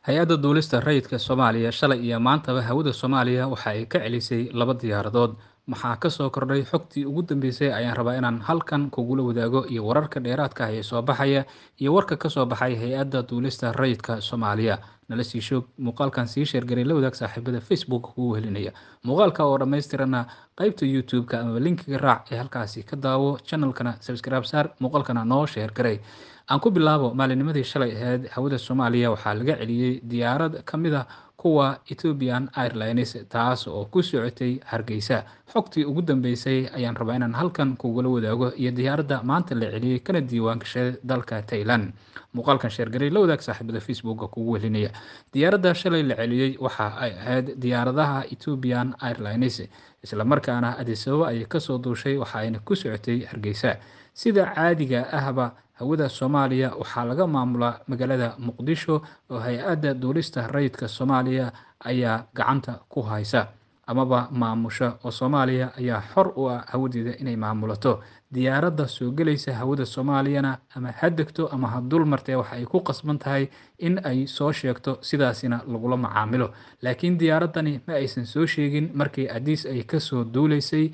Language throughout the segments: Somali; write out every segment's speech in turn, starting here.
hay-adda duulista rayidka Soomaaliya shalay iyo maantaba hawada Soomaaliya waxa ay ka celisay laba diyaaradood. Maxaa ka soo kordhay xogtii ugu dambeysay ayaan rabaa inaan halkan kugula wadaago iyo wararka dheeraadka ah ee soo baxaya iyo warka ka soo baxay hay-adda duulista rayidka Soomaaliya. Nala sii shoog muuqaalkan sii sheergaray la wadaag saaxiibada Facebook kugu helinaya. Muuqaalka oo dhammaystirana qaybta YouTube-ka ama linkiga raac ee halkaasi ka daawo channelkana subscribe saar muuqaalkana noo sheergaray. Aan ku bilaabo maalinimadii shalay ahayd hawada Soomaaliya waxaa laga celiyay diyaarad ka mid ah kuwa Ethiopian Airlines taas oo ku socotay Hargeysa. Xogtii ugu dambeysay ayaan rabaa inaan halkan kugula wadaago iyo diyaaradda maanta la celiyay kana diiwaan gashay dalka Thailand. Muuqaalkan sheergaray la wadaag saaxiibada Facebook kugu helinaya. Diyaaradda shalay la celiyay waxa ay ahayd diyaaradaha Ethiopian Airlines isla markaana Addis Ababa ay ka soo duushay waxa ayna ku socotay Hargeysa. Sida caadiga ahba hawada Soomaaliya waxaa laga maamulaa magaalada Muqdisho oo hay-adda duulista rayidka Soomaaliya ayaa gacanta ku haysa amaba maamusha oo Soomaaliya ayaa xor u ah hawadeeda inay maamulato. Diyaaradda soo galaysa hawada Soomaaliyana ama ha degto ama ha dul martee waxa ay ku qasban tahay in ay soo sheegto sidaasina lagula macaamilo. Laakiin diyaaraddani ma aysan soo sheegin markii Addis ay ka soo duuleysay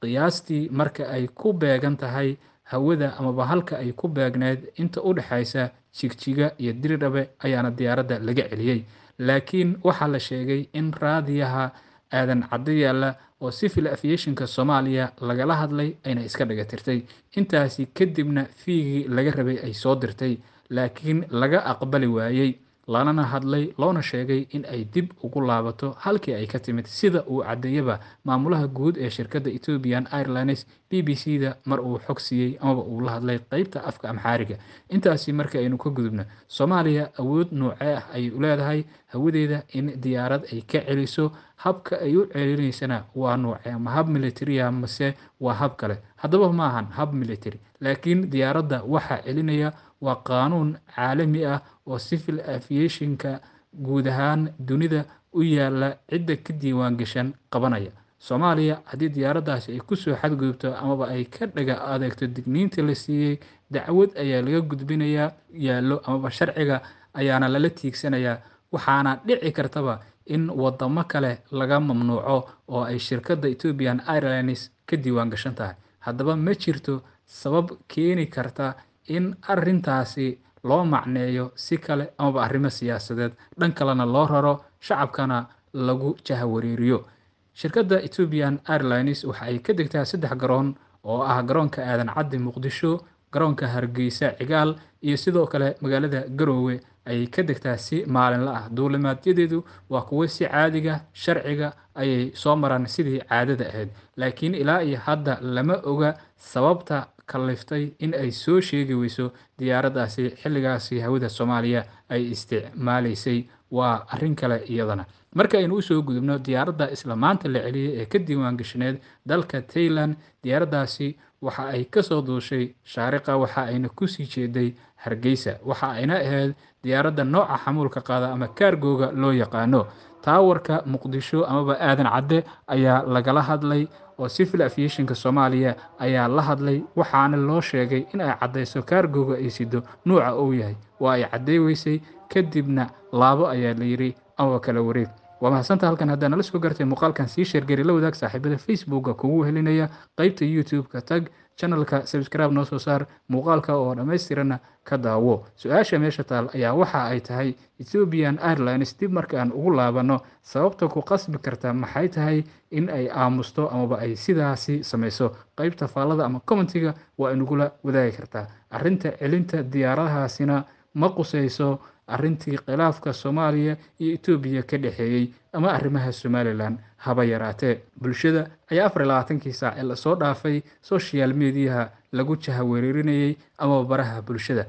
qiyaastii marka ay ku beegan tahay hawada amaba halka ay ku beegneed inta u dhaxaysa Jigjiga iyo Diridhabe ayaana diyaaradda laga celiyay. Laakiin waxaa la sheegay in raadiyaha aadan cadde yaalla oo Civil Aviation-ka Soomaaliya lagala hadlay ayna iska dhagatirtay. Intaasi kadibna fiigii laga rabay ay soo dirtay laakiin laga aqbali waayay lana hadlay loona sheegay in ay dib ugu laabato halkii ay ka timid sida uu cadeeyaba maamulaha guud ee shirkadda Ethiopian Airlines BBC-da mar uu xog siiyay amaba uu la hadlay qaybta afka Amxaariga. Intaasi marka aynu ka gudubno Soomaaliya awood noocee ah ay u leedahay hawadeeda in diyaarad ay ka celiso habka ay u celinaysana waa noocee ma hab military ah mase waa hab kale. Haddaba ma ahan hab military laakiin diyaaradda waxa celinaya waa qaanuun caalami ah oo Civil Aviation-ka guud ahaan dunida u yaala cidda ka diiwaan gashan qabanaya. Soomaaliya haddii diyaaraddaasi ay ku soo xadgudubto amaba ay ka dhaga adeegto digniinta la siiyay dacwad ayaa laga gudbinayaa yaallo amaba sharciga ayaana lala tiigsanayaa. Waxaana dhici kartaba in wadamo kale laga mamnuuco oo ay shirkadda Ethiopian Airlines ka diiwaan gashan tahay. Haddaba ma jirto sabab keeni karta in arrintaasi loo macneeyo si kale amaba arrimo siyaasadeed dhan kalena loo raro shacabkana lagu jahawareeriyo. Shirkadda Ethiopian Airlines waxa ay ka degtaa 3 garoon oo ah garoonka aadan cadde Muqdisho, garoonka Hargeysa Cigaal iyo sidoo kale magaalada Garowe ay ka degtaa si maalinle ah. Duulimaadyadeedu waa kuwo si caadiga sharciga ayay soo maraan sidii caadada ahayd. Laakiin ilaa iyo hadda lama oga sababta kaliftay in ay soo sheegi weyso diyaaraddaasi xilligaasi hawada Soomaaliya ay isticmaalaysay waa arrin kale iyadana. Marka aynu u soo gudubno diyaaradda isla maanta la celiyay ee ka diiwaan gashaneed dalka Thailand, diyaaraddaasi waxa ay ka soo duushay Shaariqa waxa ayna ku sii jeeday Hargeysa. Waxa ayna ahayd diyaaradda nooca xamuulka qaada ama cargo-ga loo yaqaano. Taawarka Muqdisho amaba aadan cadde ayaa lagala hadlay oo Civil Aviation-ka Soomaaliya ayaa la hadlay waxaana loo sheegay in ay cadeyso cargo-ga ay sido nooca uu yahay. Waa ay cadeeysay kadibna laabo ayaa la yiri ama kala wareeg. Waa mahadsantahay halkan haddana la soo gartay muuqaalkan sii sheergaray la wadaag saaxiibada Facebook kugu helinaya qaybta YouTube-ka tag channelka subscribe noo soo saar muuqaalka oo dhammaystirana ka daawo. Su-aasha meesha taal ayaa waxa ay tahay Ethiopian Airlines dib markaan ugu laabano sababta ku qasbi karta maxay tahay in ay aamusto amaba ay sidaasi samayso. Qaybta faallada ama commentiga waa inagula wadaagi kartaa. Arrinta celinta diyaaradahaasina ma qusayso arrintii khilaafka Soomaaliya iyo Itoobiya ka dhaxeeyay ama arrimaha Somaliland haba yaraatee. Bulshada ayaa 24 saac la soo dhaafay social media lagu jahawareerinayay ama baraha bulshada.